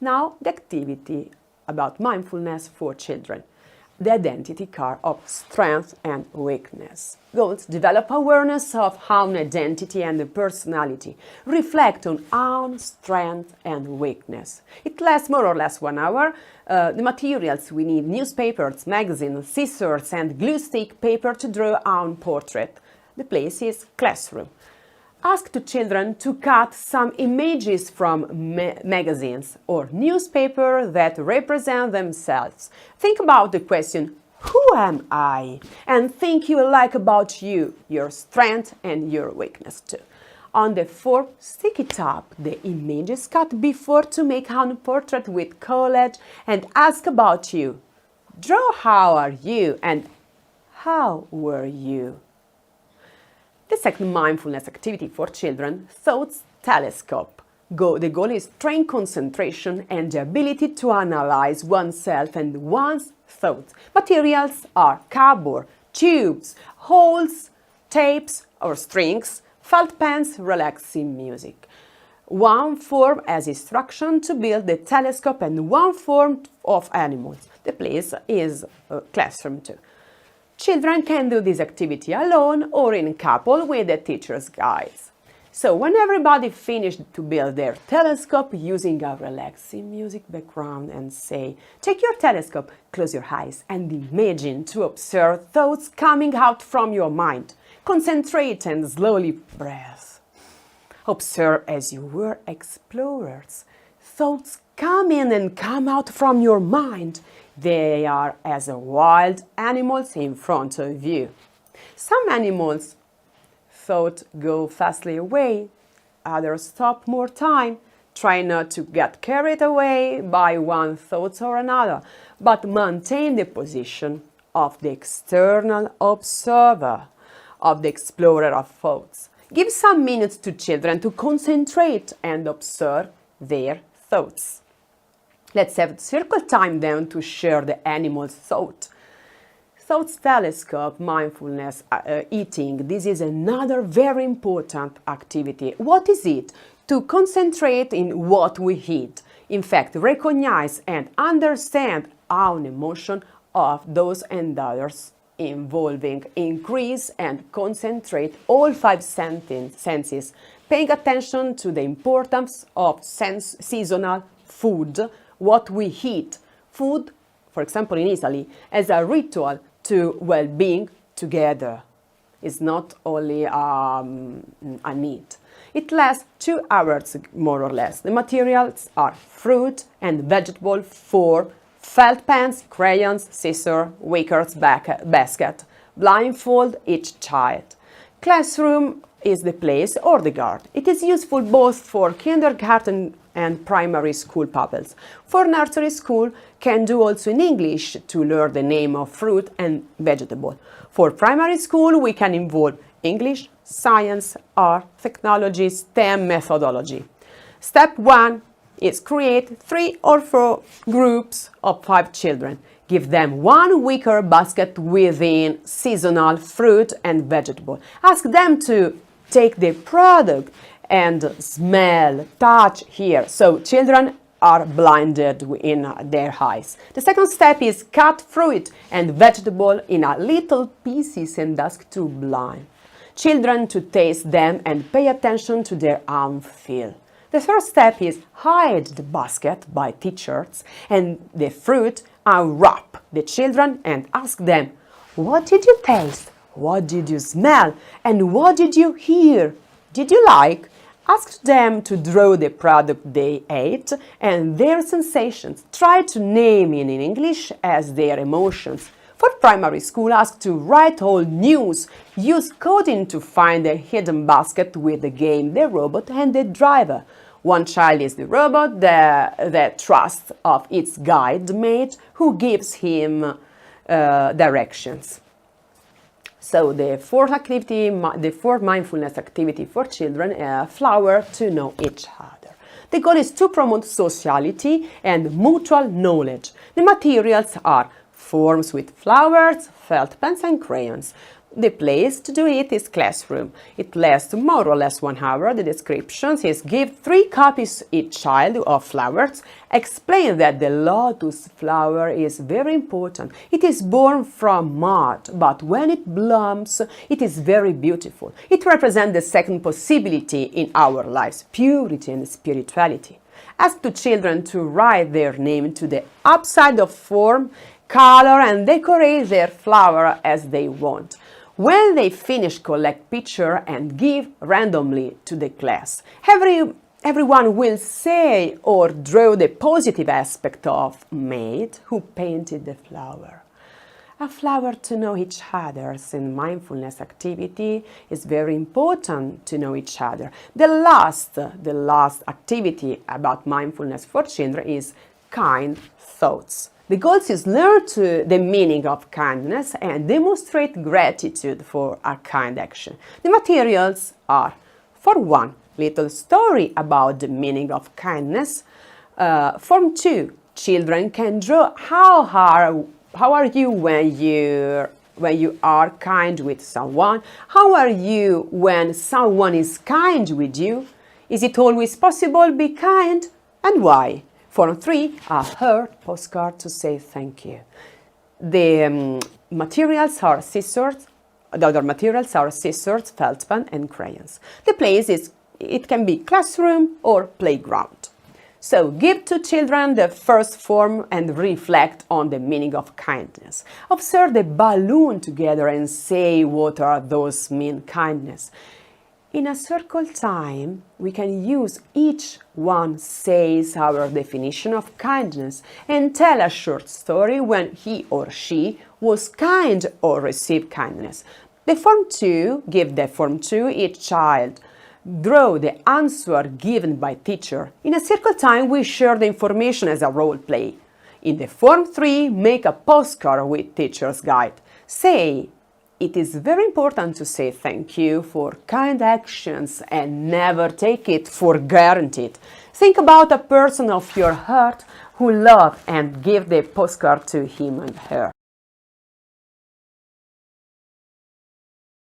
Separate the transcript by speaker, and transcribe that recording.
Speaker 1: Now, the activity about mindfulness for children. The identity card of strength and weakness. Goals: develop awareness of own identity and personality. Reflect on own strength and weakness. It lasts more or less 1 hour. The materials we need: newspapers, magazines, scissors and glue stick paper to draw own portrait. The place is classroom. Ask the children to cut some images from magazines or newspaper that represent themselves. Think about the question, who am I? And think you like about you, your strength and your weakness too. On the form, stick it up the images cut before to make a portrait with collage and ask about you. Draw how are you and how were you? The second mindfulness activity for children, Thoughts Telescope. The goal is train concentration and the ability to analyze oneself and one's thoughts. Materials are cardboard, tubes, holes, tapes or strings, felt pens, relaxing music. One form as instruction to build the telescope and one form of animals. The place is a classroom too. Children can do this activity alone or in couple with the teacher's guides. So when everybody finished to build their telescope using a relaxing music background and say, take your telescope, close your eyes and imagine to observe thoughts coming out from your mind. Concentrate and slowly breathe. Observe as you were explorers. Thoughts come in and come out from your mind. They are as wild animals in front of you. Some animals' thoughts go fastly away, others stop more time. Try not to get carried away by one thought or another, but maintain the position of the external observer, of the explorer of thoughts. Give some minutes to children to concentrate and observe their thoughts. Let's have circle time then to share the animal's thought. Thoughts telescope, mindfulness, eating. This is another very important activity. What is it? To concentrate in what we eat. In fact, recognize and understand our emotion of those and others involving increase and concentrate all five senses, paying attention to the importance of seasonal food, what we eat. Food, for example in Italy, as a ritual to well-being together. It's not only a need. It lasts 2 hours more or less. The materials are fruit and vegetable for felt pens, crayons, scissors, wickers, basket. Blindfold each child. Classroom is the place or the garden. It is useful both for kindergarten and primary school pupils. For nursery school, can do also in English to learn the name of fruit and vegetable. For primary school, we can involve English, science, art, technology, STEM methodology. Step 1 is create 3 or 4 groups of 5 children. Give them one wicker basket within seasonal fruit and vegetable. Ask them to take the product and smell, touch, hear. So children are blinded in their eyes. The second step is cut fruit and vegetable in a little pieces and ask to blind children to taste them and pay attention to their own feel. The third step is hide the basket by teachers and the fruit unwrap the children and ask them, what did you taste? What did you smell? And what did you hear? Did you like? Ask them to draw the product they ate and their sensations. Try to name it in English as their emotions. For primary school, ask to write all news. Use coding to find a hidden basket with the game, the robot and the driver. One child is the robot, the trust of its guide mate who gives him directions. So the fourth activity, the fourth mindfulness activity for children, flower to know each other. The goal is to promote sociality and mutual knowledge. The materials are forms with flowers, felt pens and crayons. The place to do it is classroom. It lasts more or less 1 hour. The descriptions is give 3 copies each child of flowers. Explain that the lotus flower is very important. It is born from mud, but when it blooms, it is very beautiful. It represents the second possibility in our lives, purity and spirituality. Ask the children to write their name to the upside of form, color, and decorate their flower as they want. When they finish, collect picture and give randomly to the class. Everyone will say or draw the positive aspect of mate who painted the flower. A flower to know each other in mindfulness activity is very important to know each other. The last activity about mindfulness for children is kind thoughts. The goal is learn the meaning of kindness and demonstrate gratitude for a kind action. The materials are, for 1, little story about the meaning of kindness. Form 2, children can draw how are you when you are kind with someone? How are you when someone is kind with you? Is it always possible to be kind? And why? Form 3, a heart postcard to say thank you. The materials are scissors. The other materials are scissors, felt pen, and crayons. The place it can be classroom or playground. So give to children the first form and reflect on the meaning of kindness. Observe the balloon together and say what are those mean kindness. In a circle time, we can use each one says our definition of kindness and tell a short story when he or she was kind or received kindness. Give the form 2 each child. Draw the answer given by teacher. In a circle time, we share the information as a role play. In the form 3, make a postcard with teacher's guide. Say, it is very important to say thank you for kind actions and never take it for granted. Think about a person of your heart who love and give the postcard to him and her.